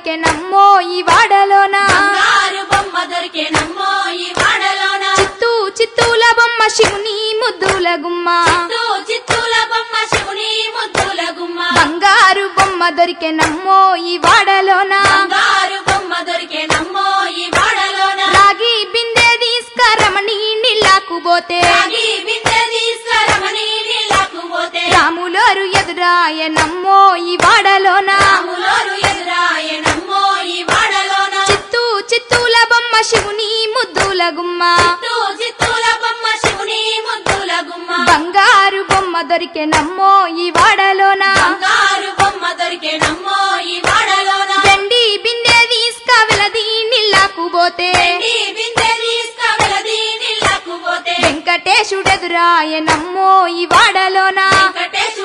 దొరికెనమ్మో ఈ వాడలోనా బంగారు బొమ్మ దొరికెనమ్మో ఈ వాడలోన చిత్తూల బొమ్మ శివుని ముద్దుల గుమ్మ చిత్తూల బొమ్మ శివుని ముద్దుల గుమ్మ బంగారు బొమ్మ దొరికెనమ్మో ఈ వాడలోనా బంగారు బొమ్మ దొరికెనమ్మో ఈ వాడలోన రాగి బిందె తీసుకరమణి నీళ్ళకు పోతే రాగి బిందె తీసుకురమని నీళ్ళకు పోతే రాములోరు ఎదురాయనమ్మో ఈ వాడలోనా రాములోరు ఎదురాయనమ్మో ఈ వాడలోన చిత్తూల బొమ్మ శివుని ముద్దుల గుమ్మ చిత్తూల బొమ్మ శివుని ముద్దుల గుమ్మ బంగారు బొమ్మ దొరికెనమ్మో ఈ వాడలోనా బంగారు బొమ్మ దొరికెనమ్మో ఈ వాడలోన వెండి బిందె తీసుకవెలది నీళ్ళకు పోతే వెండి బిందె తీసుకువెలది నీళ్ళకు పోతే వెంకటేశుడెదురాయనమ్మో ఈ వాడలోనా